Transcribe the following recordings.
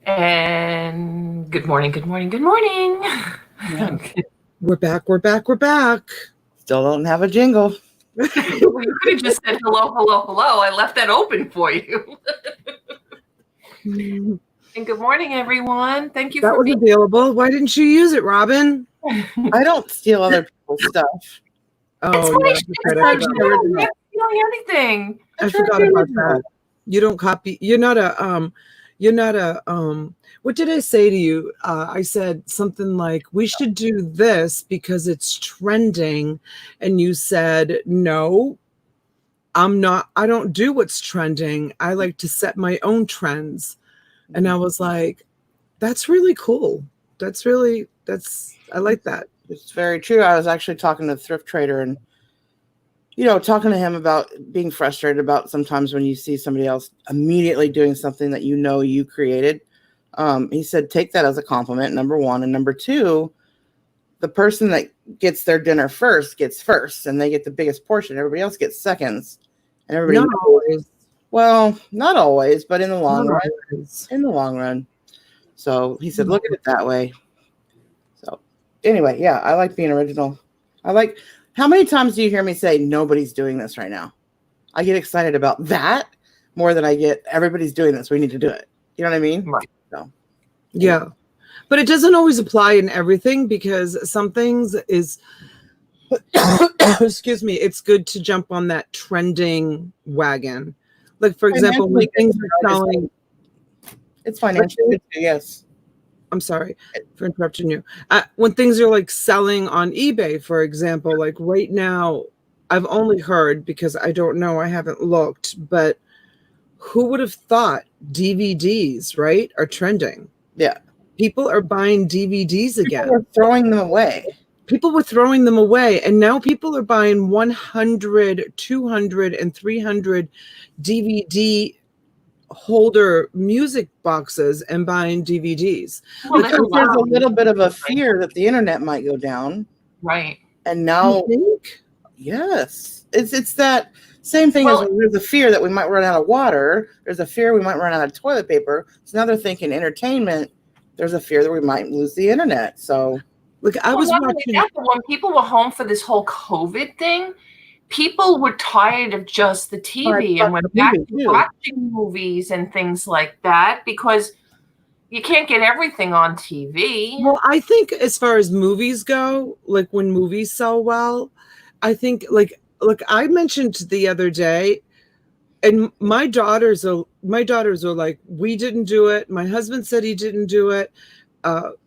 And good morning, good morning, good morning. Yeah. We're back, we're back, we're back. Still don't have a jingle. Well, you could have just said hello, hello, hello. I left that open for you. And good morning, everyone. Thank you That for was being available. Why didn't you use it, Robin? I don't steal other people's stuff. It's Oh, my yeah. shit. I I'm forgot not original. stealing anything. I forgot about that. You don't copy. You're not a what did I say to you? I said something like, we should do this because it's trending. And you said, no, I don't do what's trending. I like to set my own trends. And I was like, that's really cool. I like that. It's very true. I was actually talking to a thrift trader and, talking to him about being frustrated about sometimes when you see somebody else immediately doing something that you created. He said, take that as a compliment, number one. And number two, the person that gets their dinner first gets first and they get the biggest portion. Everybody else gets seconds. And everybody Not always. Well, not always, but in the long Not run. always. In the long run. So he said, look at it that way. So anyway, yeah, I like being original. How many times do you hear me say nobody's doing this right now? I get excited about that more than I get everybody's doing this. We need to do it. You know what I mean? Right. So, yeah. But it doesn't always apply in everything because some things is excuse me, it's good to jump on that trending wagon. Like, for example, when things are selling. It's financially good too, yes. I'm sorry for interrupting you. When things are like selling on eBay, for example, like right now, I've only heard because I don't know, I haven't looked, but who would have thought DVDs, right, are trending? Yeah. People are buying DVDs again. People are throwing them away. People were throwing them away, and now people are buying 100, 200, and 300 DVD holder music boxes and buying DVDs. Well, because there's a little bit of a fear that the internet might go down. Right. And now, yes, it's that same thing as there's a fear that we might run out of water. There's a fear we might run out of toilet paper. So now they're thinking entertainment. There's a fear that we might lose the internet. So, look, I was watching that, when people were home for this whole COVID thing. People were tired of just the TV and went back to watching movies and things like that because you can't get everything on TV. Well, I think as far as movies go, like when movies sell well, I think like I mentioned the other day, and my daughters are like, we didn't do it. My husband said he didn't do it.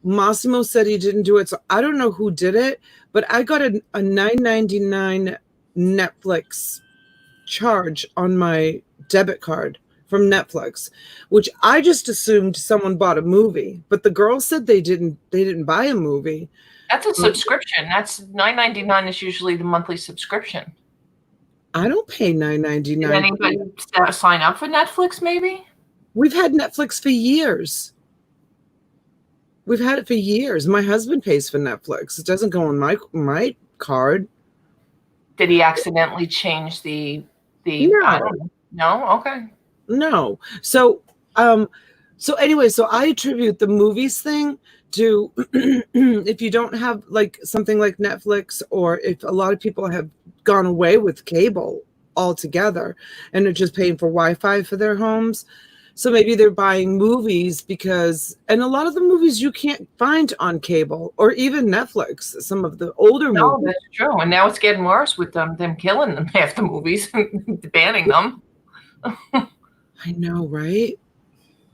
Massimo said he didn't do it. So I don't know who did it, but I got a $9.99 Netflix charge on my debit card from Netflix, which I just assumed someone bought a movie, but the girls said they didn't buy a movie. That's a subscription. That's $9.99 is usually the monthly subscription. I don't pay $9.99. Did anybody sign up for Netflix maybe? We've had Netflix for years. We've had it for years. My husband pays for Netflix. It doesn't go on my card. Did he accidentally change the No? Okay. No. So anyway, so I attribute the movies thing to if you don't have like something like Netflix, or if a lot of people have gone away with cable altogether and are just paying for Wi-Fi for their homes. So maybe they're buying movies and a lot of the movies you can't find on cable or even Netflix, some of the older movies. No, that's true. And now it's getting worse with them killing them half the movies, banning them. I know, right?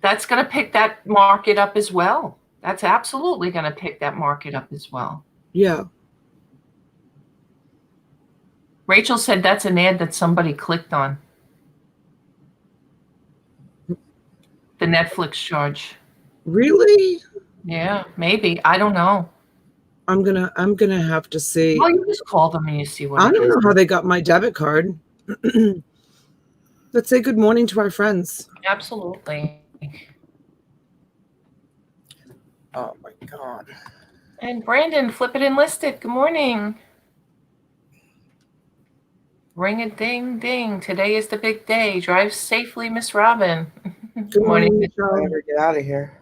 That's going to pick that market up as well. That's absolutely going to pick that market up as well. Yeah. Rachel said that's an ad that somebody clicked on. The Netflix charge. Really? Yeah, maybe. I don't know. I'm gonna have to see. Well, you just call them and you see what. I don't know how they got my debit card. Let's say good morning to our friends. Absolutely. Oh my God. And Brandon, flip it and list it. Good morning. Ring a ding ding. Today is the big day. Drive safely, Miss Robin. Good morning, I Michelle. never get out of here.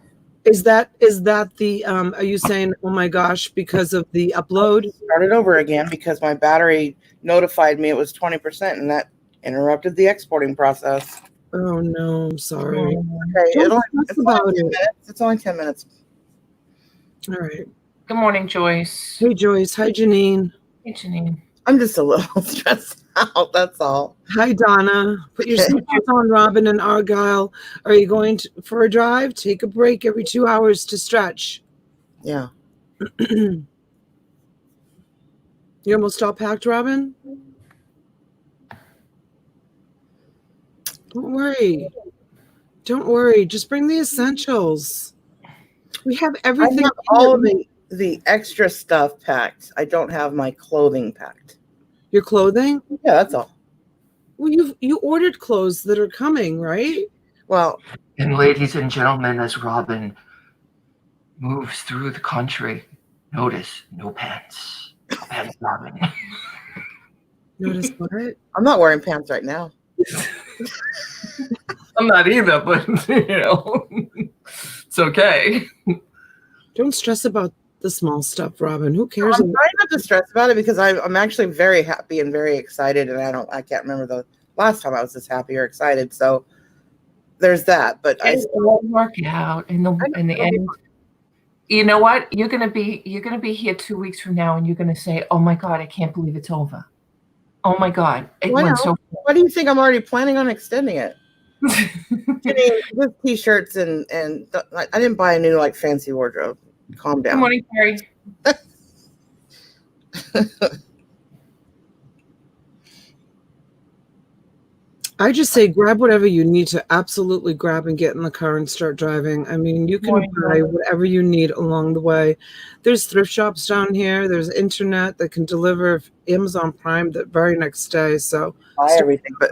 Is that the are you saying, oh my gosh, because of the upload? Started over again because my battery notified me it was 20%, and that interrupted the exporting process. Oh no, I'm sorry. Okay, It's about it. Minutes. It's only 10 minutes. All right. Good morning, Joyce. Hey Joyce. Hi Janine. Hey, Janine. I'm just a little stressed out. That's all. Hi Donna. Put your seatbelts on, Robin and Argyle. Are you going for a drive? Take a break every 2 hours to stretch. Yeah. You almost all packed, Robin? Don't worry. Don't worry. Just bring the essentials. We have everything. I have all the extra stuff packed. I don't have my clothing packed. Your clothing? Yeah, that's all. Well, you ordered clothes that are coming, right? Well, And ladies and gentlemen, as Robin moves through the country, notice no pants. No pants, Robin. Notice what? I'm not wearing pants right now. I'm not either, but it's okay. Don't stress about the small stuff, Robin. Who cares? I'm trying not to stress about it because I'm actually very happy and very excited, and I can't remember the last time I was this happy or excited. So there's that. But It won't work out in the end. You know what? You're gonna be here 2 weeks from now, and you're gonna say, "Oh my God, I can't believe it's over. Oh my God, it went so." Why do you think I'm already planning on extending it? With t-shirts and I didn't buy a new fancy wardrobe. Calm down. Good morning, Carrie. I just say grab whatever you need to absolutely grab and get in the car and start driving. I mean, you can buy whatever you need along the way. There's thrift shops down here. There's internet that can deliver Amazon Prime the very next day. So buy everything. But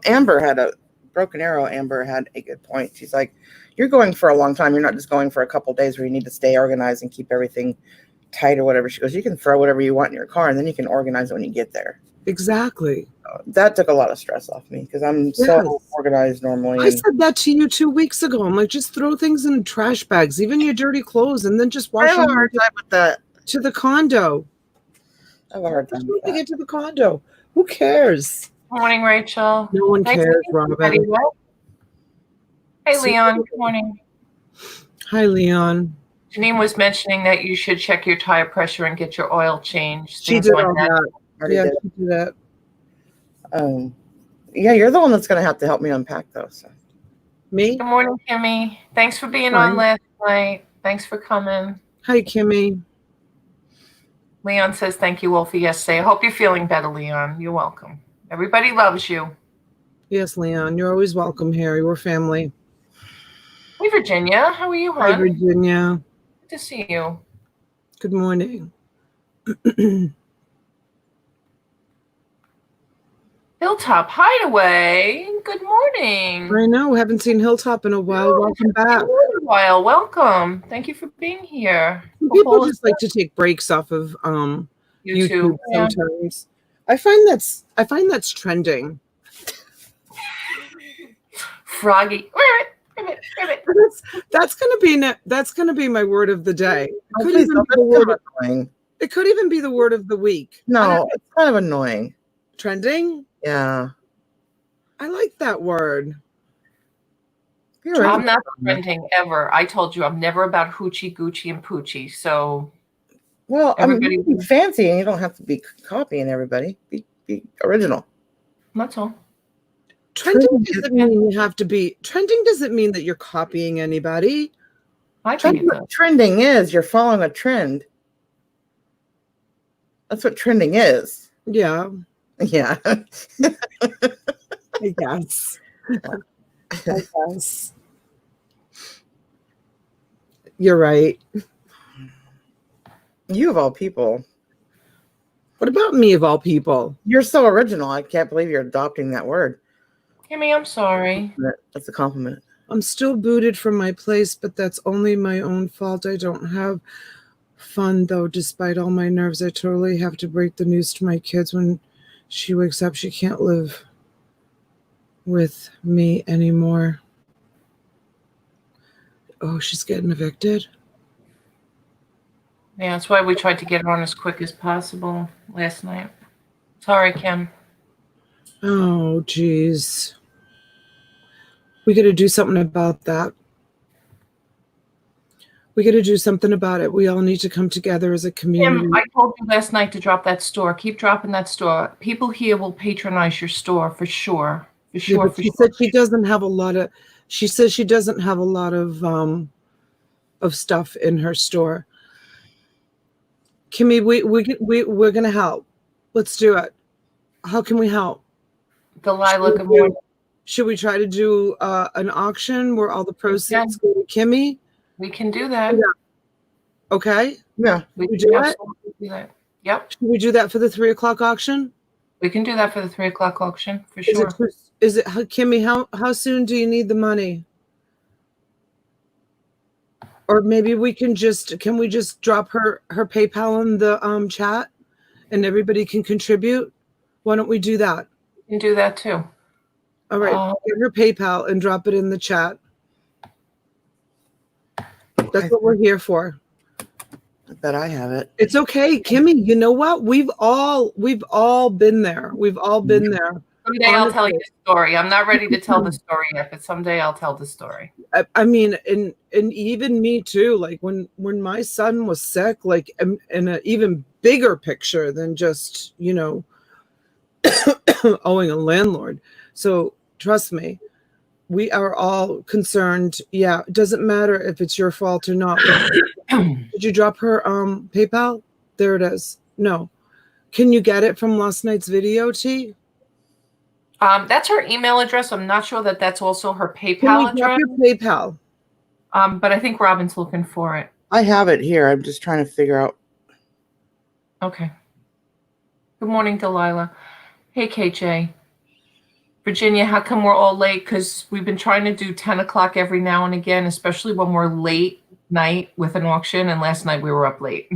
Amber had a Broken Arrow. Amber had a good point. She's like, you're going for a long time. You're not just going for a couple of days where you need to stay organized and keep everything tight or whatever. She goes, you can throw whatever you want in your car and then you can organize it when you get there. Exactly. That took a lot of stress off me because I'm so organized normally. I said that to you 2 weeks ago. I'm like, just throw things in trash bags, even your dirty clothes, and then just wash them. I have a hard time with that. To the condo. I have a hard time with that. To get to the condo. Who cares? Good morning, Rachel. No one cares, Robin. Hey, Leon. Good morning. Hi, Leon. Janine was mentioning that you should check your tire pressure and get your oil changed. She did all that. Yeah, she did that. Yeah, you're the one that's going to have to help me unpack those. So. Me? Good morning, Kimmy. Thanks for being on last night. Thanks for coming. Hi, Kimmy. Leon says thank you all for yesterday. I hope you're feeling better, Leon. You're welcome. Everybody loves you. Yes, Leon. You're always welcome here. We're family. Hey, Virginia. How are you, hon? Hi, Virginia. Good to see you. Good morning. Hilltop Hideaway. Good morning. I know. Haven't seen Hilltop in a while. Welcome back. Welcome. Thank you for being here. People just like to take breaks off of YouTube sometimes. I find that's trending. Froggy. That's gonna be my word of the day. It could even be the word of the week. No, it's kind of annoying. Trending? Yeah. I like that word. I'm not trending ever. I told you I'm never about hoochie, Gucci, and Poochie. So, well, everybody be fancy, and you don't have to be copying everybody. Be original. That's all. Trending doesn't mean you have to be. Trending doesn't mean that you're copying anybody. Trending is you're following a trend. That's what trending is. Yeah. Yeah. I guess. I guess. You're right. You of all people. What about me of all people? You're so original. I can't believe you're adopting that word. Kimmy, I'm sorry. That's a compliment. I'm still booted from my place, but that's only my own fault. I don't have fun, though, despite all my nerves. I totally have to break the news to my kids when she wakes up. She can't live with me anymore. Oh, she's getting evicted. Yeah, that's why we tried to get it on as quick as possible last night. Sorry, Kim. Oh, geez. We got to do something about that. We got to do something about it. We all need to come together as a community. Kim, I told you last night to drop that store. Keep dropping that store. People here will patronize your store for sure. For sure. Yeah, but she said she doesn't have a lot of. She says she doesn't have a lot of stuff in her store. Kimmy, we're gonna help. Let's do it. How can we help? Delilah, good morning. Should we try to do an auction where all the proceeds go to Kimmy? We can do that. Yeah. Okay. Yeah. We can do that. Yep. Should we do that for the 3 o'clock auction? We can do that for the 3 o'clock auction for sure. Is it Kimmy? How soon do you need the money? Or maybe we can just drop her PayPal in the chat, and everybody can contribute. Why don't we do that? We can do that too. All right, get her PayPal and drop it in the chat. That's what we're here for. I bet I have it. It's okay, Kimmy. You know what? We've all been there. We've all been there. Someday I'll tell you the story. I'm not ready to tell the story yet, but someday I'll tell the story. I mean, and even me too. Like when my son was sick, like in an even bigger picture than just owing a landlord. So trust me, we are all concerned. Yeah, it doesn't matter if it's your fault or not. Did you drop her PayPal? There it is. No. Can you get it from last night's video, T? That's her email address. I'm not sure that that's also her PayPal Can we address. drop your PayPal? But I think Robin's looking for it. I have it here. I'm just trying to figure out. Okay. Good morning, Delilah. Hey, KJ. Virginia, how come we're all late? Because we've been trying to do 10 o'clock every now and again, especially when we're late night with an auction. And last night we were up late.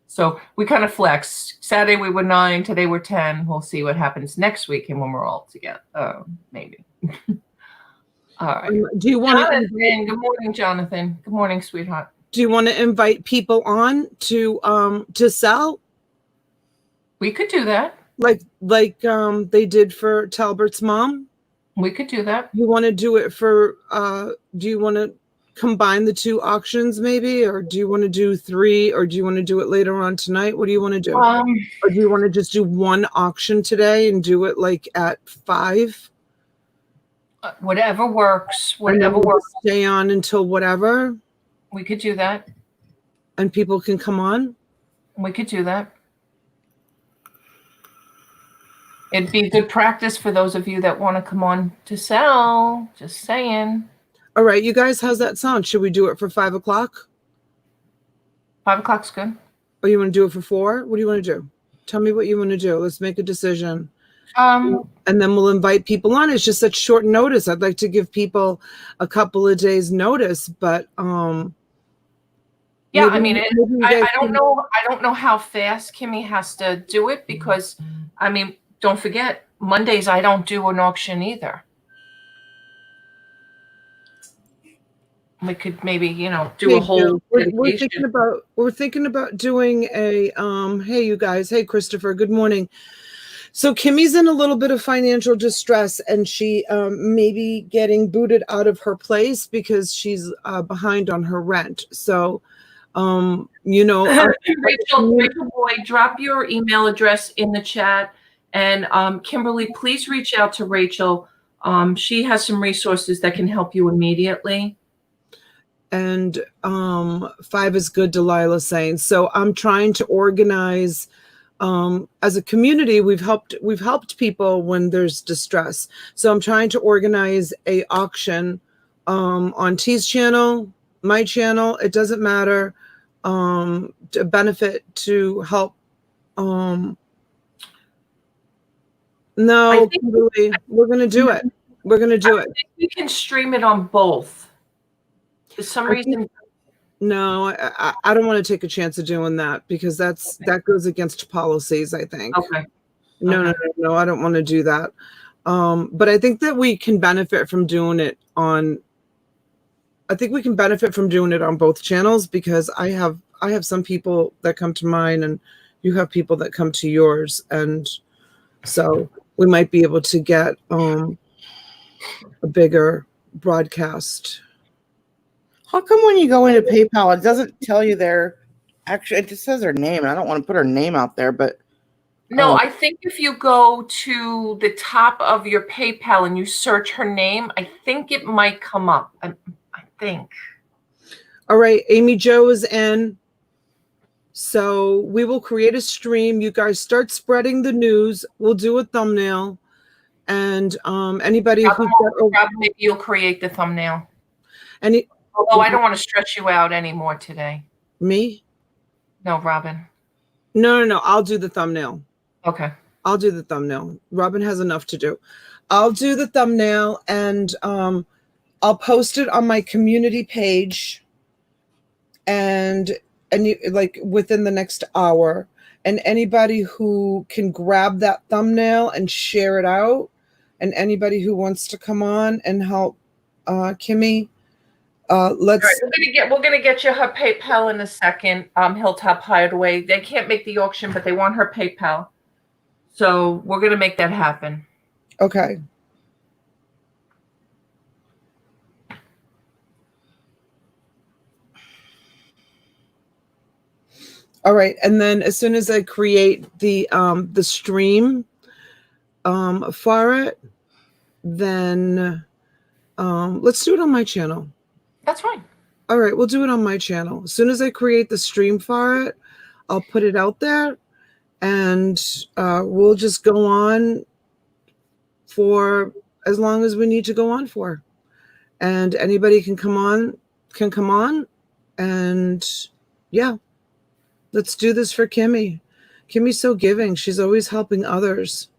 So we kind of flex. Saturday we were 9. Today we're 10. We'll see what happens next week and when we're all together. Maybe. All right. Do you want Jonathan, good morning, Jonathan. Good morning, sweetheart. Do you want to invite people on to sell? We could do that. Like they did for Talbert's mom? We could do that. You want to do it for do you want to combine the 2 auctions maybe, or do you want to do 3, or do you want to do it later on tonight? What do you want to do? Or do you want to just do 1 auction today and do it like at 5? Whatever works. Whatever works. Stay on until whatever. We could do that. And people can come on. We could do that. It'd be good practice for those of you that want to come on to sell. Just saying. All right, you guys, how's that sound? Should we do it for 5 o'clock? 5 o'clock's good. Or you want to do it for 4? What do you want to do? Tell me what you want to do. Let's make a decision. And then we'll invite people on. It's just such short notice. I'd like to give people a couple of days notice, but yeah, I mean, I don't know. I don't know how fast Kimmy has to do it because, I mean, don't forget Mondays I don't do an auction either. We could maybe, do a whole. We're thinking about doing a hey you guys, hey Christopher, good morning. So Kimmy's in a little bit of financial distress, and she may be getting booted out of her place because she's behind on her rent. So Rachel Boyd, drop your email address in the chat, and Kimberly, please reach out to Rachel. She has some resources that can help you immediately. And 5 is good, Delilah's saying. So I'm trying to organize. As a community, we've helped people when there's distress. So I'm trying to organize a auction on T's channel, my channel. It doesn't matter. To benefit, to help. No, really, we're gonna do it. We're gonna do it. We can stream it on both. For some reason. No, I don't want to take a chance of doing that because that goes against policies, I think. Okay. No, I don't want to do that. But I think that we can benefit from doing it on I think we can benefit from doing it on both channels, because I have some people that come to mine and you have people that come to yours, and so we might be able to get a bigger broadcast. How come when you go into PayPal, it doesn't tell you actually, it just says her name, and I don't want to put her name out there, but no, I think if you go to the top of your PayPal and you search her name, I think it might come up. I think. All right, Amy Jo is in. So we will create a stream. You guys start spreading the news. We'll do a thumbnail. And anybody who maybe you'll create the thumbnail. Although I don't want to stress you out anymore today. Me? No, Robin. No. I'll do the thumbnail. Okay. I'll do the thumbnail. Robin has enough to do. I'll do the thumbnail, and I'll post it on my community page, and you, like, within the next hour. And anybody who can grab that thumbnail and share it out, and anybody who wants to come on and help Kimmy, let's. Right, we're gonna get you her PayPal in a second. Hilltop Hideaway. They can't make the auction, but they want her PayPal, so we're gonna make that happen. Okay. All right, and then as soon as I create the stream for it, then let's do it on my channel. That's fine. All right, we'll do it on my channel. As soon as I create the stream for it, I'll put it out there, and we'll just go on for as long as we need to go on for. And anybody can come on, and yeah. Let's do this for Kimmy. Kimmy's so giving. She's always helping others.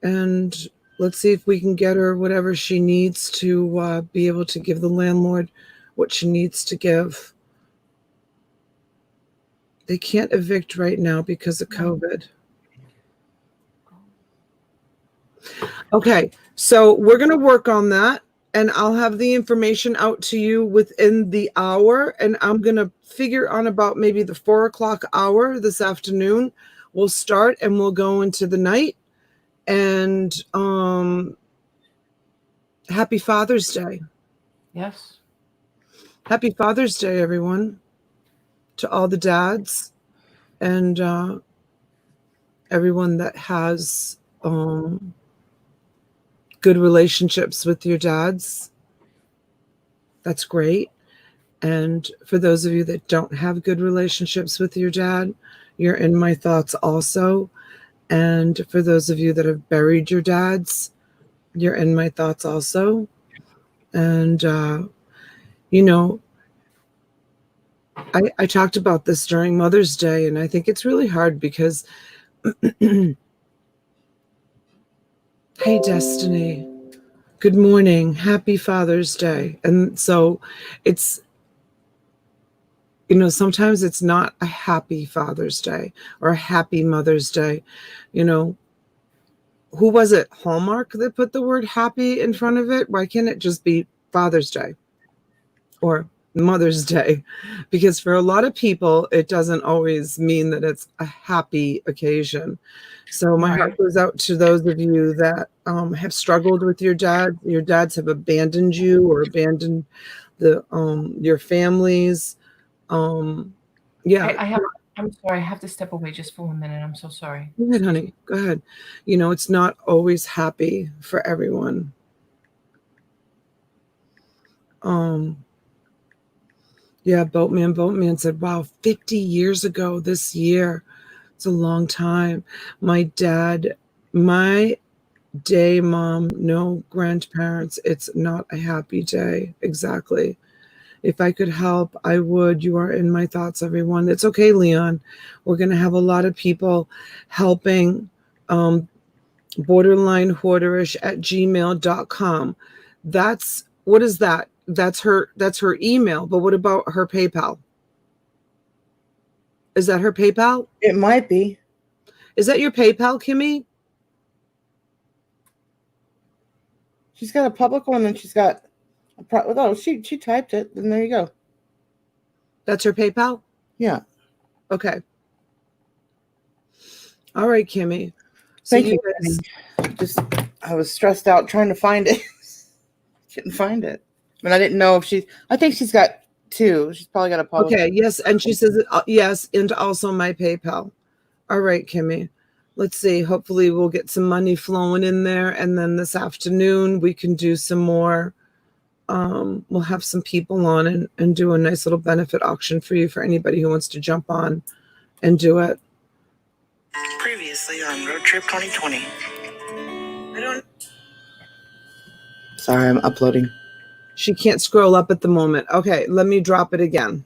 And let's see if we can get her whatever she needs to be able to give the landlord what she needs to give. They can't evict right now because of COVID. Okay, so we're going to work on that. And I'll have the information out to you within the hour. And I'm going to figure on about maybe the 4 o'clock hour this afternoon. We'll start and we'll go into the night. And happy Father's Day. Yes. Happy Father's Day, everyone. To all the dads and everyone that has good relationships with your dads. That's great. And for those of you that don't have good relationships with your dad, you're in my thoughts also. And for those of you that have buried your dads, you're in my thoughts also. And, you know, I talked about this during Mother's Day, and I think it's really hard because hey, Destiny. Good morning. Happy Father's Day. And so it's, you know, sometimes it's not a happy Father's Day or a happy Mother's Day. You know, who was it? Hallmark that put the word happy in front of it? Why can't it just be Father's Day or Mother's Day? Because for a lot of people, it doesn't always mean that it's a happy occasion. So my heart goes out to those of you that have struggled with your dad. Your dads have abandoned you or abandoned the your families. Yeah. I'm sorry. I have to step away just for 1 minute. I'm so sorry. Go ahead, honey. Go ahead. You know, it's not always happy for everyone. Yeah, Boatman said, wow, 50 years ago this year. It's a long time. My day, Mom, no grandparents. It's not a happy day. Exactly. If I could help, I would. You are in my thoughts, everyone. It's okay, Leon. We're going to have a lot of people helping borderlinehoarderish@gmail.com. What is that? That's her email. But what about her PayPal? Is that her PayPal? It might be. Is that your PayPal, Kimmy? She's got a public one and she's got Oh, she typed it. Then there you go. That's her PayPal? Yeah. Okay. All right, Kimmy. So Thank you. Just I was stressed out trying to find it. Couldn't find it. And I didn't know if I think she's got 2. She's probably got a publisher. Okay, yes, and she says yes, and also my PayPal. All right, Kimmy. Let's see. Hopefully we'll get some money flowing in there, and then this afternoon we can do some more. We'll have some people on and do a nice little benefit auction for you for anybody who wants to jump on and do it. Previously on Road Trip 2020. Sorry, I'm uploading. She can't scroll up at the moment. Okay, let me drop it again.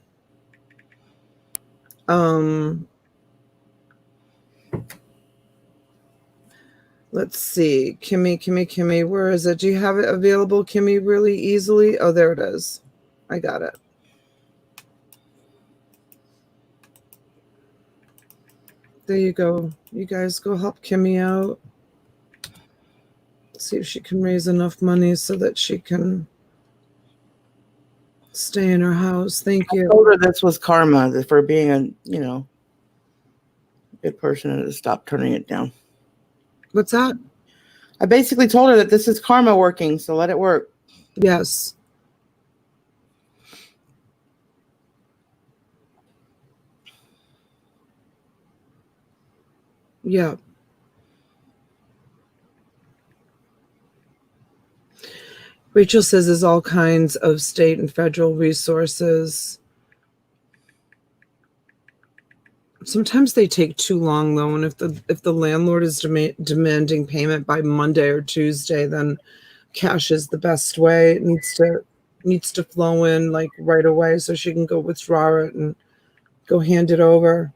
Let's see. Kimmy, where is it? Do you have it available, Kimmy, really easily? Oh, there it is. I got it. There you go. You guys go help Kimmy out. See if she can raise enough money so that she can stay in her house. Thank you. I told her this was karma for being a, good person and to stop turning it down. What's that? I basically told her that this is karma working, so let it work. Yes. Yeah. Rachel says there's all kinds of state and federal resources. Sometimes they take too long, though, and if the landlord is demanding payment by Monday or Tuesday, then cash is the best way. It needs to flow in like right away so she can go withdraw it and go hand it over.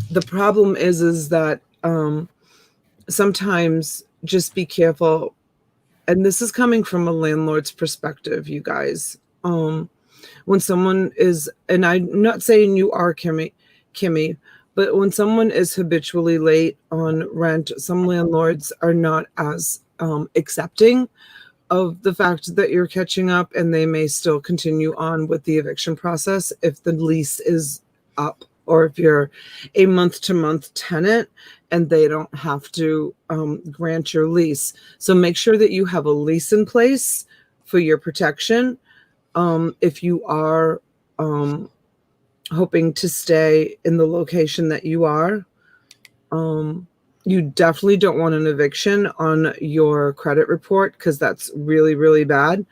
The problem is that sometimes just be careful, and this is coming from a landlord's perspective, you guys. When someone is, and I'm not saying you are Kimmy, but when someone is habitually late on rent, some landlords are not as accepting of the fact that you're catching up, and they may still continue on with the eviction process if the lease is up, or if you're a month-to-month tenant and they don't have to grant your lease. So make sure that you have a lease in place for your protection. If you are hoping to stay in the location that you are, you definitely don't want an eviction on your credit report, because that's really, really bad.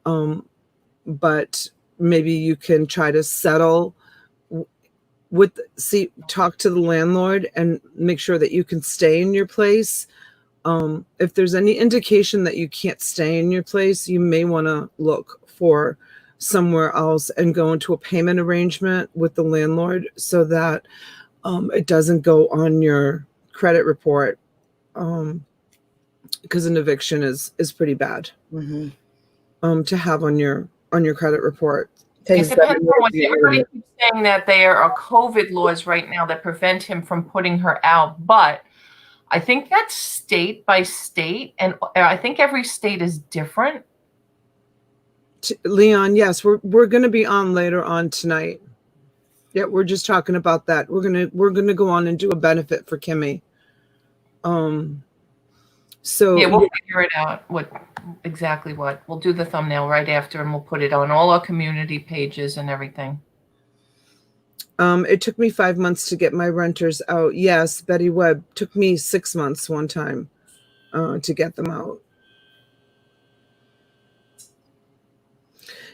But maybe you can try to settle talk to the landlord and make sure that you can stay in your place. If there's any indication that you can't stay in your place, you may want to look for somewhere else and go into a payment arrangement with the landlord so that it doesn't go on your credit report, because an eviction is pretty bad to have on your credit report. It depends on what everybody keeps saying, that there are COVID laws right now that prevent him from putting her out, but I think that's state by state, and I think every state is different. Leon, yes, we're going to be on later on tonight. Yeah, we're just talking about that. We're gonna go on and do a benefit for Kimmy. So yeah, we'll figure it out. What we'll do the thumbnail right after, and we'll put it on all our community pages and everything. It took me 5 months to get my renters out. Yes, Betty Webb, took me 6 months one time to get them out.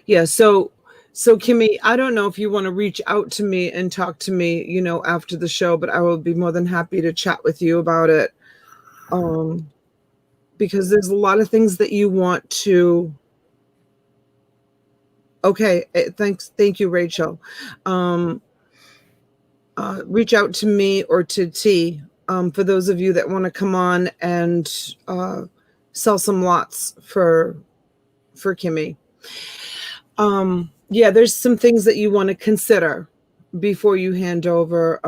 Yeah, so Kimmy, I don't know if you want to reach out to me and talk to me, after the show, but I will be more than happy to chat with you about it. Because there's a lot of things that you want to. Okay, thank you, Rachel. Reach out to me or to T, for those of you that want to come on and sell some lots for Kimmy. Yeah, there's some things that you want to consider before you hand over.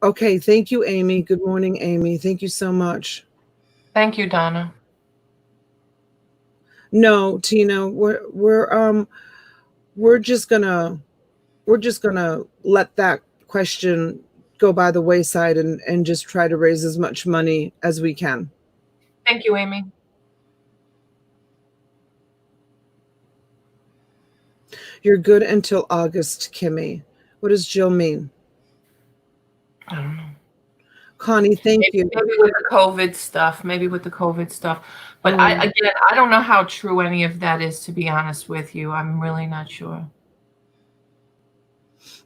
Okay, thank you, Amy. Good morning, Amy. Thank you so much. Thank you, Donna. No, Tina, we're just gonna let that question go by the wayside and just try to raise as much money as we can. Thank you, Amy. You're good until August, Kimmy. What does Jill mean? I don't know. Connie, thank you. Maybe with the COVID stuff. But I don't know how true any of that is, to be honest with you. I'm really not sure.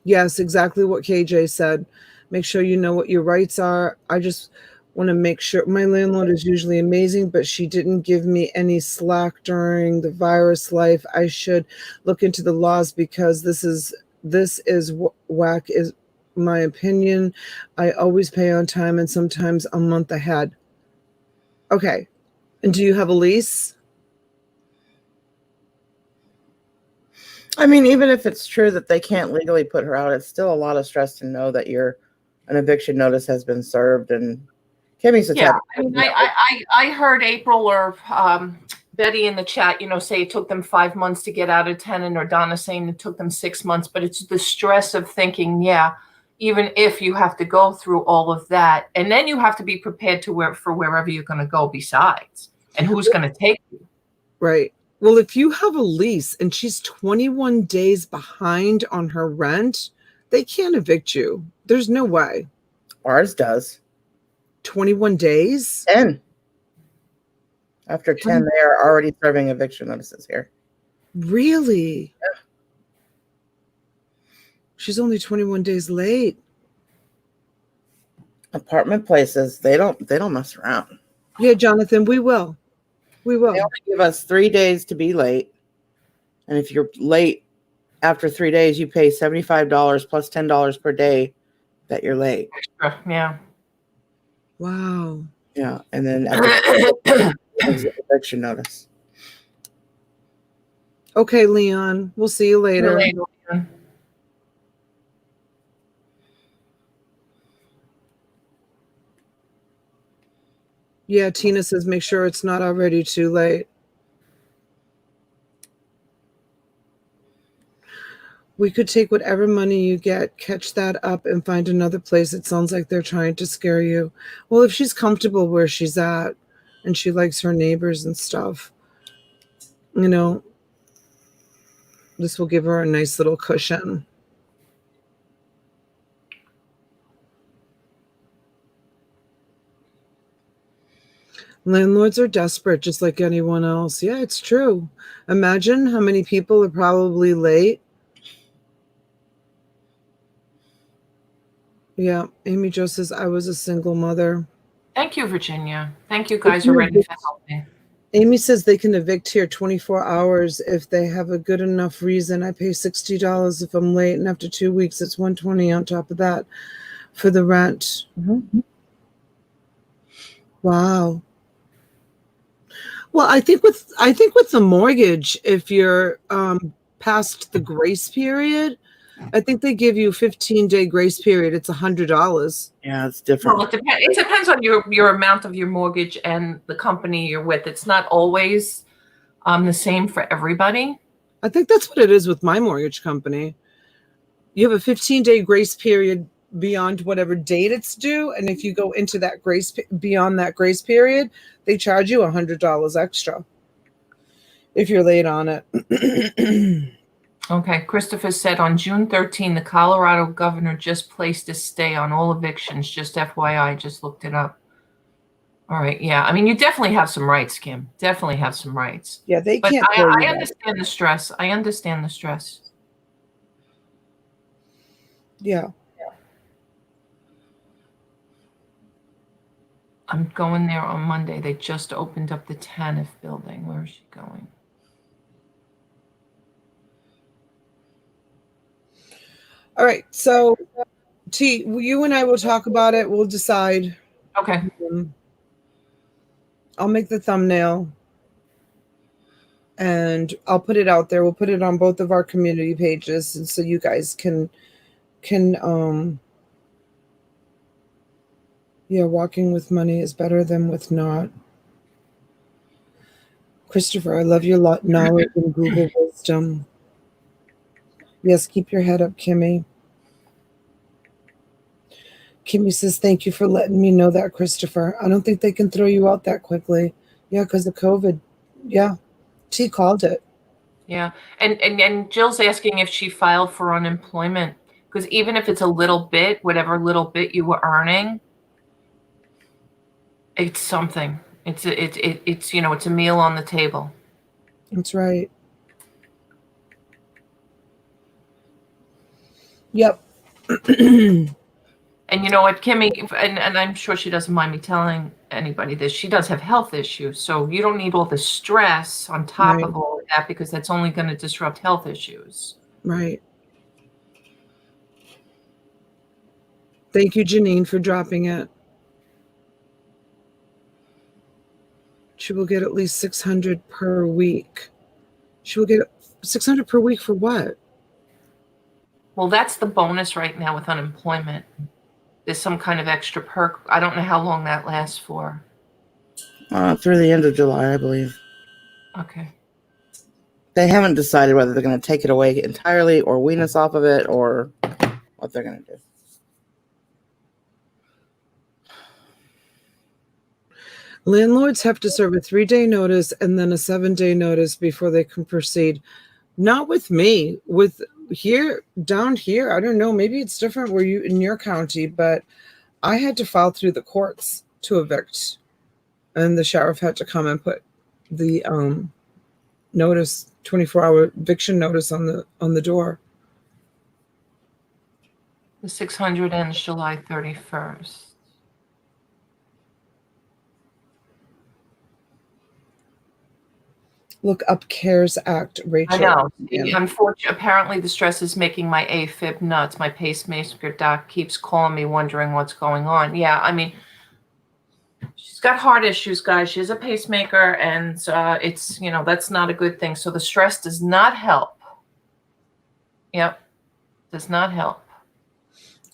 Yes, exactly what KJ said. Make sure you know what your rights are. I just want to make sure. My landlord is usually amazing, but she didn't give me any slack during the virus life. I should look into the laws because this is whack, is my opinion. I always pay on time and sometimes a month ahead. Okay. And do you have a lease? I mean, even if it's true that they can't legally put her out, it's still a lot of stress to know that an eviction notice has been served. And Kimmy's the type. I mean, I heard April or Betty in the chat, say it took them 5 months to get out of tenant, or Donna saying it took them 6 months. But it's the stress of thinking, even if you have to go through all of that, and then you have to be prepared for wherever you're going to go besides, and who's going to take you. Right. Well, if you have a lease and she's 21 days behind on her rent, they can't evict you. There's no way. Ours does. 21 days? 10. After 10, they are already serving eviction notices here. Really? Yeah. She's only 21 days late. Apartment places, they don't mess around. Yeah, Jonathan, we will. We will. They only give us 3 days to be late. And if you're late after 3 days, you pay $75 plus $10 per day that you're late. Extra, yeah. Wow. Yeah. And then after eviction notice. Okay, Leon. We'll see you later. Yeah, Tina says make sure it's not already too late. We could take whatever money you get, catch that up, and find another place. It sounds like they're trying to scare you. Well, if she's comfortable where she's at and she likes her neighbors and stuff, this will give her a nice little cushion. Landlords are desperate, just like anyone else. Yeah, it's true. Imagine how many people are probably late. Yeah, Amy Jo says, I was a single mother. Thank you, Virginia. Thank you guys already for helping. Amy says they can evict here 24 hours if they have a good enough reason. I pay $60 if I'm late, and after 2 weeks, it's $120 on top of that for the rent. Mm-hmm. Wow. Well, I think with the mortgage, if you're past the grace period, I think they give you a 15-day grace period. It's $100. Yeah, it's different. Well, it depends on your amount of your mortgage and the company you're with. It's not always the same for everybody. I think that's what it is with my mortgage company. You have a 15-day grace period beyond whatever date it's due, and if you go into that beyond that grace period, they charge you $100 extra if you're late on it. Okay, Christopher said on June 13, the Colorado governor just placed a stay on all evictions. Just FYI, just looked it up. All right, yeah. I mean, you definitely have some rights, Kim. Definitely have some rights. Yeah, they but can't. I understand the stress. I understand the stress. Yeah. I'm going there on Monday. They just opened up the TANF building. Where is she going? All right. So, T, you and I will talk about it. We'll decide. Okay. I'll make the thumbnail and I'll put it out there. We'll put it on both of our community pages, and so you guys can walking with money is better than with not. Christopher, I love your knowledge and Google wisdom. Yes, keep your head up, Kimmy. Kimmy says, thank you for letting me know that, Christopher. I don't think they can throw you out that quickly. Yeah, because of COVID. Yeah, T called it. Yeah, and Jill's asking if she filed for unemployment, because even if it's a little bit, whatever little bit you were earning, it's something. It's it's a meal on the table. That's right. Yep. And you know what, Kimmy, and I'm sure she doesn't mind me telling anybody this, she does have health issues. So you don't need all the stress on top of all of that, because that's only going to disrupt health issues. Right. Thank you, Janine, for dropping it. She will get at least 600 per week. She will get 600 per week for what? Well, that's the bonus right now with unemployment. There's some kind of extra perk. I don't know how long that lasts for. Through the end of July, I believe. Okay. They haven't decided whether they're going to take it away entirely or wean us off of it or what they're going to do. Landlords have to serve a 3-day notice and then a 7-day notice before they can proceed. Not with me. With down here, I don't know. Maybe it's different where you in your county, but I had to file through the courts to evict, and the sheriff had to come and put the notice, 24-hour eviction notice on the door. The 600 ends July 31st. Look up CARES Act, Rachel. I know. Unfortunately, apparently the stress is making my AFib nuts. My pacemaker doc keeps calling me wondering what's going on. Yeah, I mean, she's got heart issues, guys. She has a pacemaker, and it's, that's not a good thing. So the stress does not help. Yep, does not help.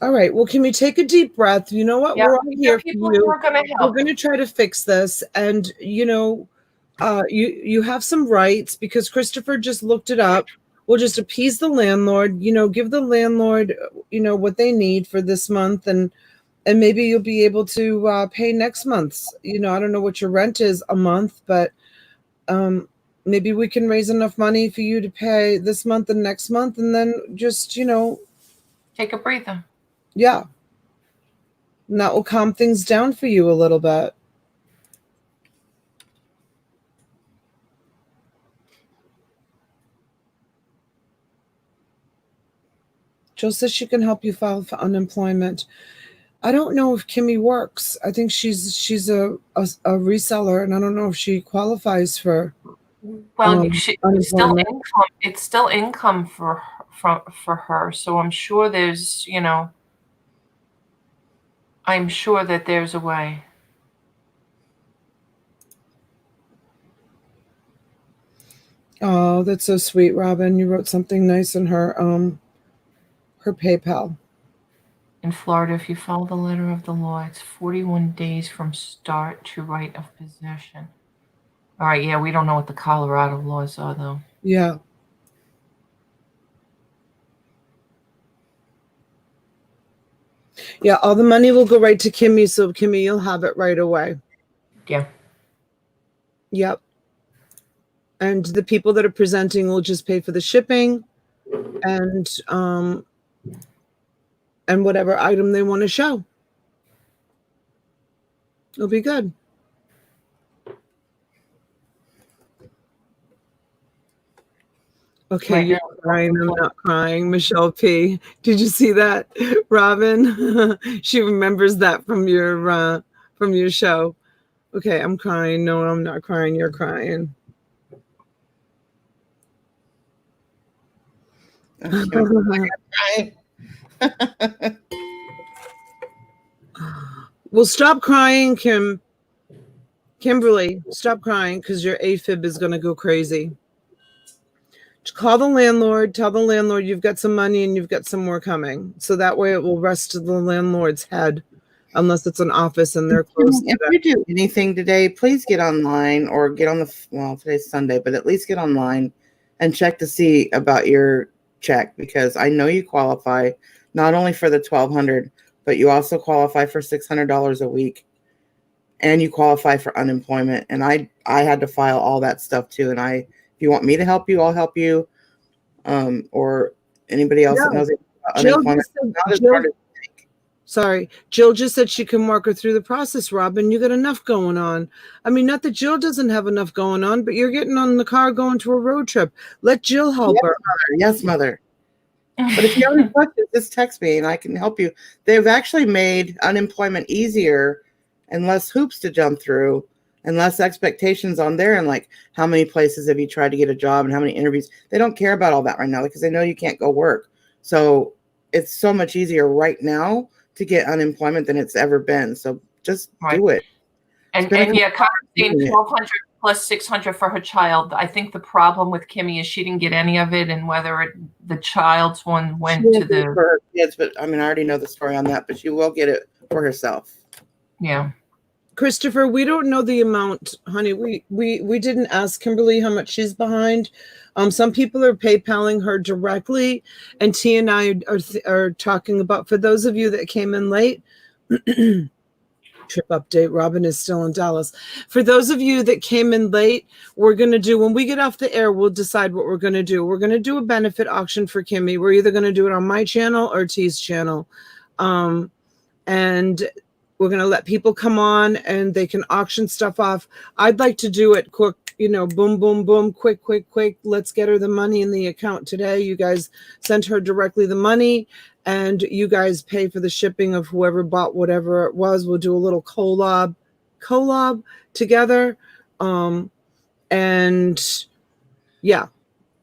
All right. Well, can we take a deep breath? You know what? Yep. We're all here for you. We're going to help. We're going to try to fix this. And, you have some rights, because Christopher just looked it up. We'll just appease the landlord, give the landlord, what they need for this month. And maybe you'll be able to pay next month's. I don't know what your rent is a month, but maybe we can raise enough money for you to pay this month and next month. And then just, take a breather. Yeah. And that will calm things down for you a little bit. Jill says she can help you file for unemployment. I don't know if Kimmy works. I think she's a reseller, and I don't know if she qualifies for. Well, it's still income. It's still income for her. So I'm sure there's, I'm sure that there's a way. Oh, that's so sweet, Robin. You wrote something nice in her PayPal. In Florida, if you follow the letter of the law, it's 41 days from start to right of possession. All right, yeah, we don't know what the Colorado laws are, though. Yeah. Yeah, all the money will go right to Kimmy, so Kimmy, you'll have it right away. Yeah. Yep. And the people that are presenting will just pay for the shipping and whatever item they want to show. It'll be good. Okay, you're crying. I'm not crying. Michelle P. Did you see that, Robin? She remembers that from your show. Okay, I'm crying. No, I'm not crying. You're crying. Well, stop crying, Kimberly. Stop crying, because your AFib is going to go crazy. Call the landlord. Tell the landlord you've got some money and you've got some more coming. So that way it will rest to the landlord's head. unless it's an office and they're closed. If you do anything today, please get online or get on today's Sunday, but at least get online and check to see about your check, because I know you qualify not only for the $1,200, but you also qualify for $600 a week, and you qualify for unemployment. And I had to file all that stuff too. And if you want me to help you, I'll help you. Or anybody else that knows about unemployment. Sorry, Jill just said she can walk her through the process, Robin. You got enough going on. I mean, not that Jill doesn't have enough going on, but you're getting on the car going to a road trip. Let Jill help her. Yes, mother. But if you have any questions, just text me and I can help you. They've actually made unemployment easier and less hoops to jump through and less expectations on there. And like, how many places have you tried to get a job and how many interviews? They don't care about all that right now because they know you can't go work. So it's so much easier right now to get unemployment than it's ever been. So just do it. And yeah, saying 1,200 plus 600 for her child. I think the problem with Kimmy is she didn't get any of it, and whether the child's one went to the for her kids. But I mean, I already know the story on that. But she will get it for herself. Yeah. Christopher, we don't know the amount, honey. We didn't ask Kimberly how much she's behind. Some people are PayPaling her directly, and T and I are talking about, for those of you that came in late, trip update, Robin is still in Dallas. For those of you that came in late, we're going to do, when we get off the air, we'll decide what we're going to do. We're going to do a benefit auction for Kimmy. We're either going to do it on my channel or T's channel. And we're going to let people come on and they can auction stuff off. I'd like to do it quick, boom, boom, boom, quick. Let's get her the money in the account today. You guys sent her directly the money and you guys pay for the shipping of whoever bought whatever it was. We'll do a little collab together. And yeah.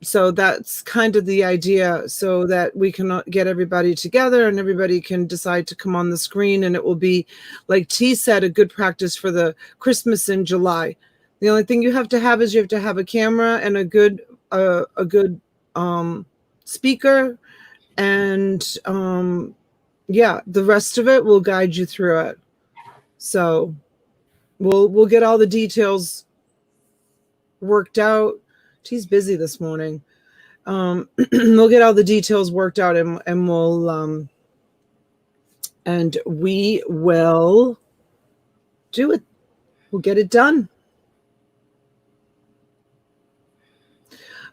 So that's kind of the idea, so that we can get everybody together and everybody can decide to come on the screen. And it will be, like T said, a good practice for the Christmas in July. The only thing you have to have is you have to have a camera and a good speaker. And yeah, the rest of it will guide you through it. So we'll get all the details worked out. She's busy this morning. We'll get all the details worked out and we will do it. We'll get it done.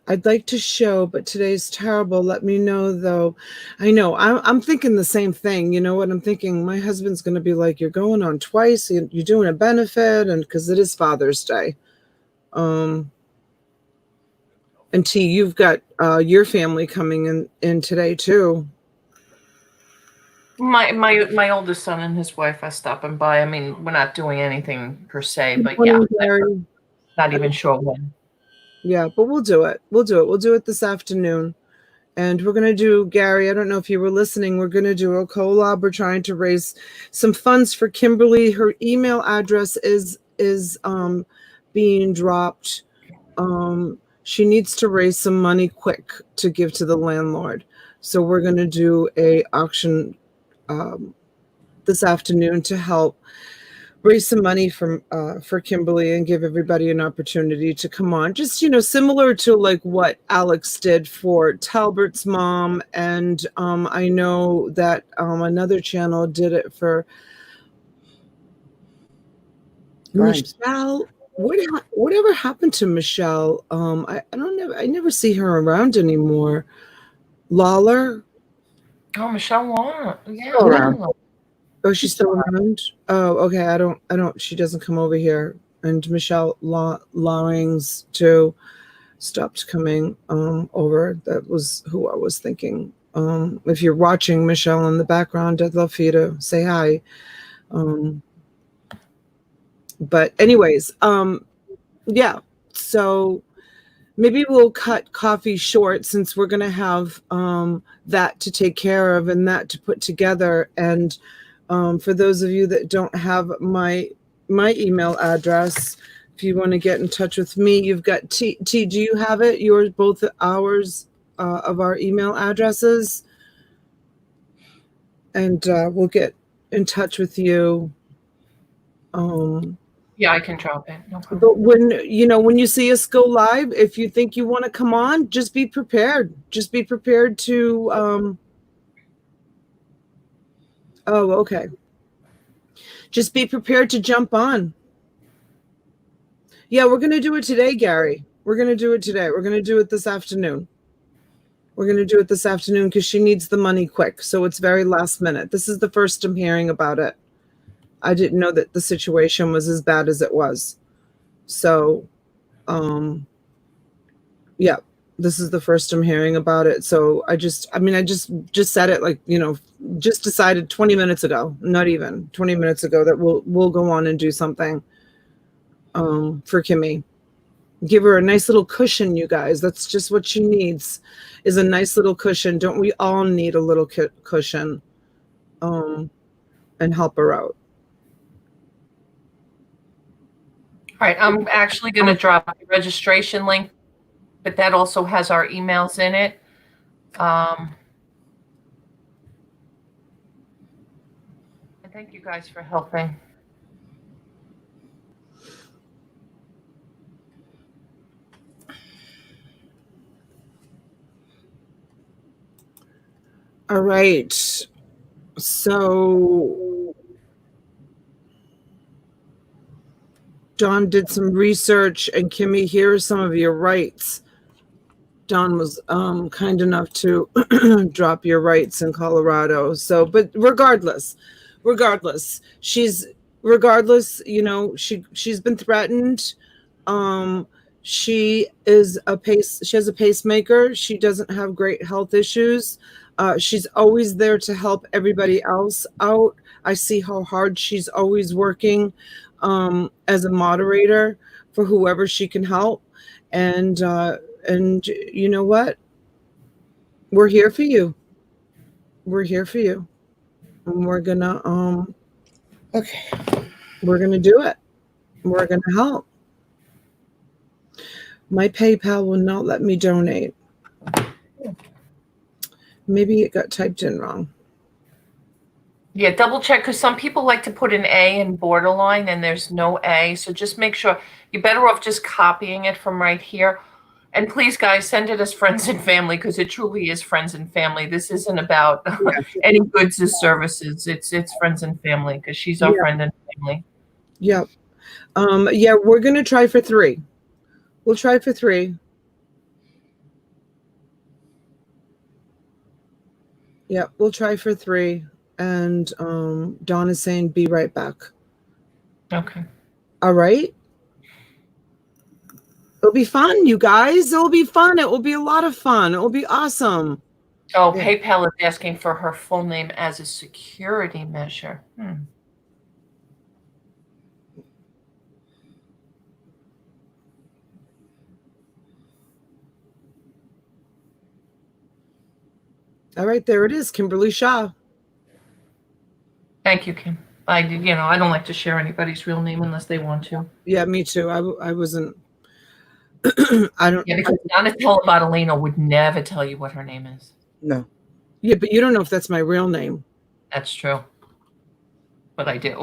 I'd like to show, but today's terrible. Let me know though. I know I'm thinking the same thing. You know what I'm thinking? My husband's going to be like, you're going on twice. You're doing a benefit, and because it is Father's Day. And T, you've got your family coming in today too. My oldest son and his wife are stopping by. I mean, we're not doing anything per se, but yeah, not even sure when. Yeah, but we'll do it. We'll do it this afternoon. And we're going to do, Gary, I don't know if you were listening, we're going to do a collab. We're trying to raise some funds for Kimberly. Her email address is being dropped. She needs to raise some money quick to give to the landlord. So we're going to do a auction this afternoon to help raise some money for Kimberly and give everybody an opportunity to come on. Just, similar to like what Alex did for Talbert's mom. And I know that another channel did it for Michelle. Whatever happened to Michelle? I don't know. I never see her around anymore. Lawler. Oh, Michelle Lawler. Yeah. Oh, she's still around. Oh, okay. I don't. She doesn't come over here. And Michelle Lawrings too stopped coming over. That was who I was thinking. If you're watching, Michelle, in the background, I'd love for you to say hi. But anyways, yeah, so maybe we'll cut coffee short since we're going to have that to take care of and that to put together. And for those of you that don't have my email address, if you want to get in touch with me, you've got T, do you have it? Yours, both ours of our email addresses? And we'll get in touch with you. Yeah, I can drop it. No problem. But when you see us go live, if you think you want to come on, just be prepared. Just be prepared to. Oh, okay. Just be prepared to jump on. Yeah, we're going to do it today, Gary. We're going to do it today. We're going to do it this afternoon. We're going to do it this afternoon because she needs the money quick. So it's very last minute. This is the first I'm hearing about it. I didn't know that the situation was as bad as it was. So, yeah, this is the first I'm hearing about it. So I just said it like, just decided 20 minutes ago, not even 20 minutes ago, that we'll go on and do something for Kimmy. Give her a nice little cushion, you guys. That's just what she needs, is a nice little cushion. Don't we all need a little cushion and help her out? All right, I'm actually going to drop the registration link, but that also has our emails in it. And thank you guys for helping. All right. So Dawn did some research, and Kimmy, here are some of your rights. Dawn was kind enough to drop your rights in Colorado. So, but regardless, she's been threatened. She has a pacemaker. She doesn't have great health issues. She's always there to help everybody else out. I see how hard she's always working as a moderator for whoever she can help. And you know what? We're here for you. We're here for you. And we're gonna Okay. we're gonna do it. We're gonna help. My PayPal will not let me donate. Maybe it got typed in wrong. Yeah, double check, because some people like to put an A in borderline and there's no A. So just make sure. You're better off just copying it from right here. And please, guys, send it as friends and family, because it truly is friends and family. This isn't about any goods or services. It's friends and family, because she's our friend and family. Yep. Yeah, we're going to try for 3. We'll try for 3. Yeah, we'll try for 3. And Dawn is saying, be right back. Okay. All right. It'll be fun, you guys. It'll be fun. It will be a lot of fun. It will be awesome. Oh, yeah. PayPal is asking for her full name as a security measure. All right, there it is, Kimberly Shaw. Thank you, Kim. I don't like to share anybody's real name unless they want to. Yeah, me too. I wasn't. I don't. Yeah, because Donna Bartolino would never tell you what her name is. No. Yeah, but you don't know if that's my real name. That's true. But I do.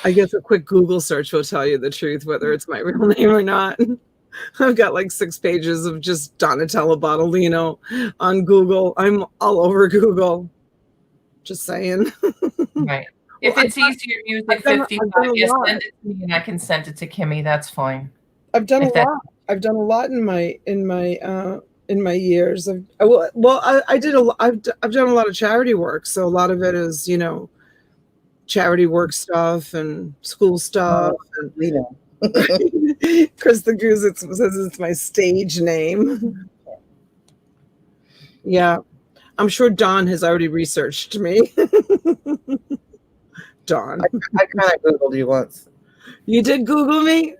I guess a quick Google search will tell you the truth, whether it's my real name or not. I've got like 6 pages of just Donatella Bottolino on Google. I'm all over Google. Just saying. Right. If it's easier, use like 55. Yes, send it to me and I can send it to Kimmy. That's fine. I've done a lot. I've done a lot in my years. I've done a lot of charity work. So a lot of it is, charity work stuff and school stuff. Chris the Goose says it's my stage name. Yeah. I'm sure Dawn has already researched me. Dawn. I kind of Googled you once. You did Google me?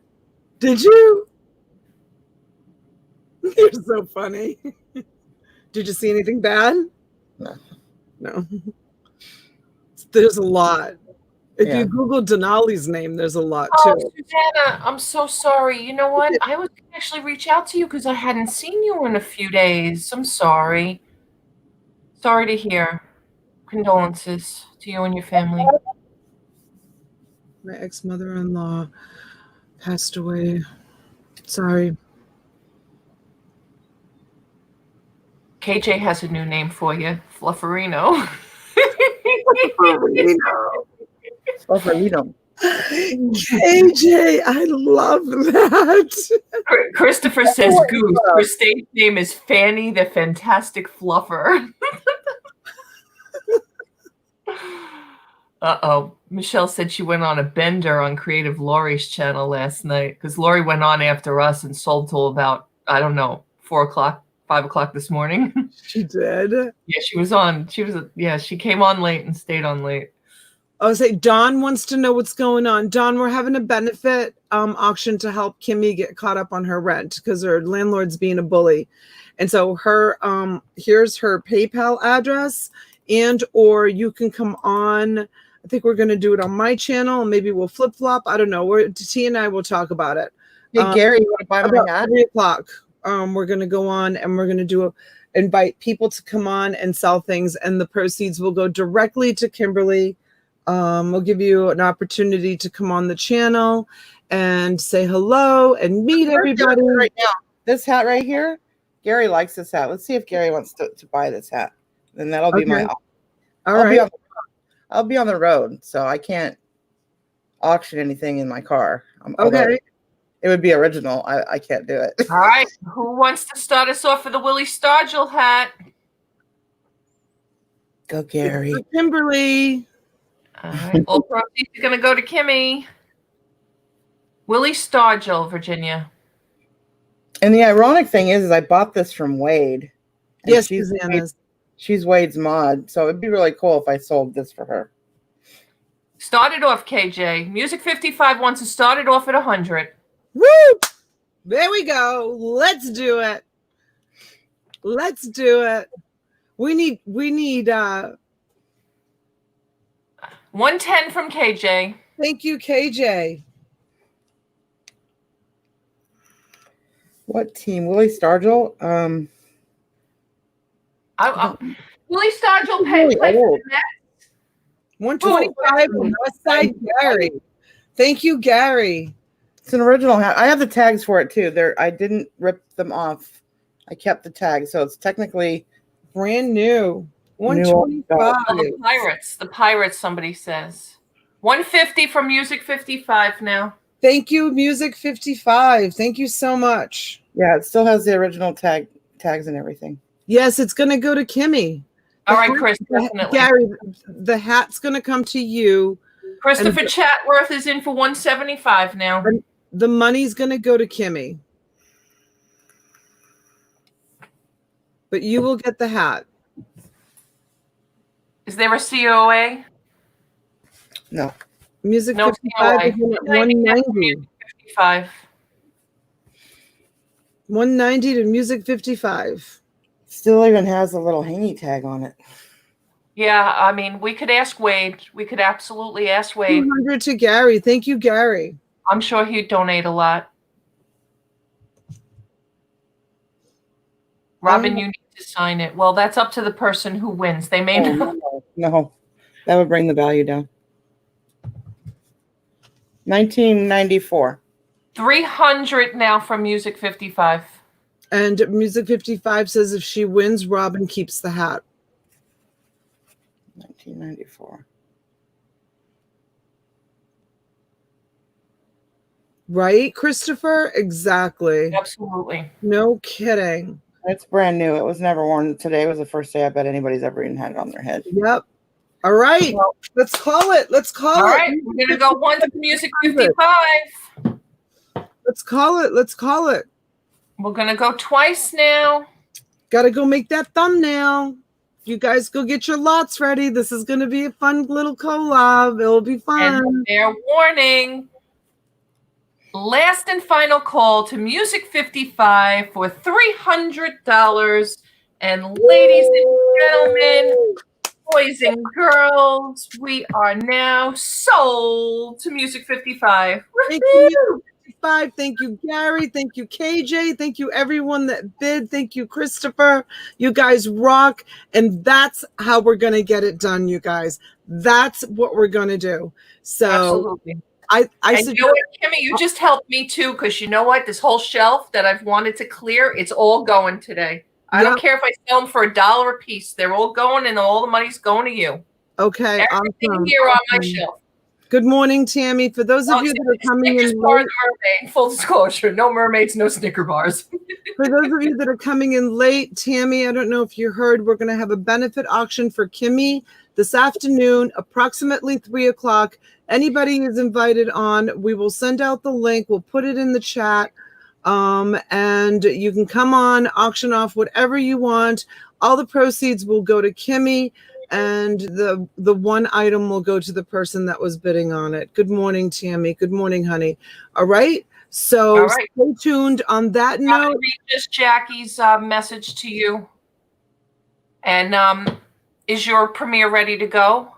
Did you? You're so funny. Did you see anything bad? No. There's a lot. If you Google Denali's name, there's a lot too. Oh, Susanna, I'm so sorry. You know what? I was going to actually reach out to you because I hadn't seen you in a few days. I'm sorry. Sorry to hear. Condolences to you and your family. My ex-mother-in-law passed away. Sorry. KJ has a new name for you, Flufferino. Flufferino. KJ, I love that. Christopher says Goose. Her stage name is Fanny the Fantastic Fluffer. Uh-oh. Michelle said she went on a bender on Creative Lori's channel last night because Lori went on after us and sold till about, I don't know, 4 o'clock, 5 o'clock this morning. She did? Yeah, she was on. She came on late and stayed on late. I was like, Don wants to know what's going on. Don, we're having a benefit auction to help Kimmy get caught up on her rent because her landlord's being a bully. And so here's her PayPal address, and or you can come on. I think we're going to do it on my channel. Maybe we'll flip-flop. I don't know. T and I will talk about it. Hey, Gary, you want to buy my hat? 3 o'clock. We're going to go on and we're going to invite people to come on and sell things, and the proceeds will go directly to Kimberly. We'll give you an opportunity to come on the channel and say hello and meet everybody. Right now, this hat right here, Gary likes this hat. Let's see if Gary wants to buy this hat. Then that'll be my. I'll be on the road, so I can't auction anything in my car. Okay. It would be original. I can't do it. All right. Who wants to start us off with the Willie Stargell hat? Go, Gary. Kimberly. All right. All proceeds are going to go to Kimmy. Willie Stargell, Virginia. And the ironic thing is I bought this from Wade. Yes, she's Wade's mod, so it'd be really cool if I sold this for her. Start it off, KJ. Music 55 wants to start it off at 100. Woo! There we go. Let's do it. Let's do it. We need 110 from KJ. Thank you, KJ. What team? Willie Stargell? Willie Stargell played for the Mets. 125 Westside Gary. Thank you, Gary. It's an original hat. I have the tags for it too. I didn't rip them off. I kept the tags, so it's technically brand new. 125. The Pirates, somebody says. 150 from Music 55 now. Thank you, Music 55. Thank you so much. Yeah, it still has the original tags and everything. Yes, it's going to go to Kimmy. All right, Chris, definitely. Gary, the hat's going to come to you. Christopher Chatworth is in for 175 now. The money's going to go to Kimmy. But you will get the hat. Is there a COA? No. Music no 55 is at 190. 55. 190 to Music 55. Still even has a little hangy tag on it. Yeah, I mean, we could ask Wade. We could absolutely ask Wade. 200 to Gary. Thank you, Gary. I'm sure he'd donate a lot. Robin, you need to sign it. Well, that's up to the person who wins. They may not. No, that would bring the value down. 1994. 300 now from Music 55. And Music 55 says if she wins, Robin keeps the hat. 1994. Right, Christopher? Exactly. Absolutely. No kidding. It's brand new. It was never worn. Today was the first day I bet anybody's ever even had it on their head. Yep. All right. Well, let's call it. Let's call it. All right. We're going to go one to Music 55. Let's call it. Let's call it. We're going to go twice now. Got to go make that thumbnail. You guys go get your lots ready. This is going to be a fun little collab. It'll be fun. And fair warning. Last and final call to Music 55 for $300. And ladies and gentlemen, boys and girls, we are now sold to Music 55. Thank you, 55. Thank you, Gary. Thank you, KJ. Thank you, everyone that bid. Thank you, Christopher. You guys rock. And that's how we're going to get it done, you guys. That's what we're going to do. So absolutely. I and you know what, Kimmy, you just helped me too, because you know what? This whole shelf that I've wanted to clear, it's all going today. I don't care if I sell them for $1 a piece. They're all going, and all the money's going to you. Okay. Everything Awesome. here on my shelf. Good morning, Tammy. For those of you that are coming in late, mermaid, full disclosure, no mermaids, no Snicker bars. For those of you that are coming in late, Tammy, I don't know if you heard, we're going to have a benefit auction for Kimmy this afternoon, approximately 3 o'clock. Anybody is invited on. We will send out the link. We'll put it in the chat. And you can come on, auction off whatever you want. All the proceeds will go to Kimmy, and the one item will go to the person that was bidding on it. Good morning, Tammy. Good morning, honey. All right. So stay tuned on that note. I'll read just Jackie's message to you. And is your premiere ready to go?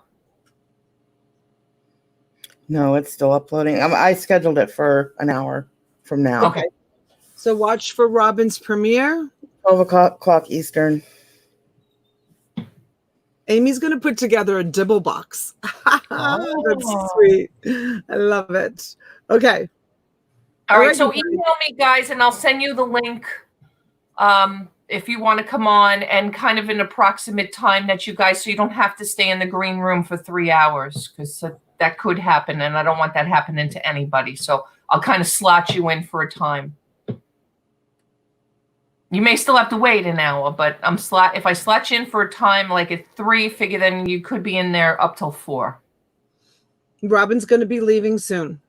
No, it's still uploading. I scheduled it for an hour from now. Okay. So watch for Robin's premiere. 12 o'clock Eastern. Amy's going to put together a dibble box. That's sweet. I love it. Okay. All right. So email me, guys, and I'll send you the link if you want to come on, and kind of an approximate time that you guys, so you don't have to stay in the green room for 3 hours, because that could happen, and I don't want that happening to anybody. So I'll kind of slot you in for a time. You may still have to wait an hour, but if I slot you in for a time like at 3, figure then you could be in there up till 4. Robin's going to be leaving soon.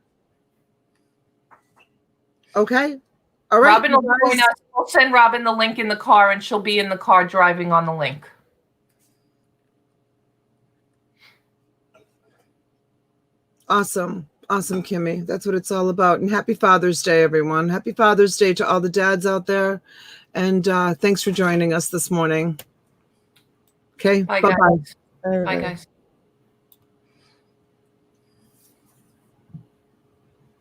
Okay. All right. Robin will join us. We'll send Robin the link in the car, and she'll be in the car driving on the link. Awesome. Awesome, Kimmy. That's what it's all about. And happy Father's Day, everyone. Happy Father's Day to all the dads out there. And thanks for joining us this morning. Okay. Bye, bye-bye. guys. Bye, guys.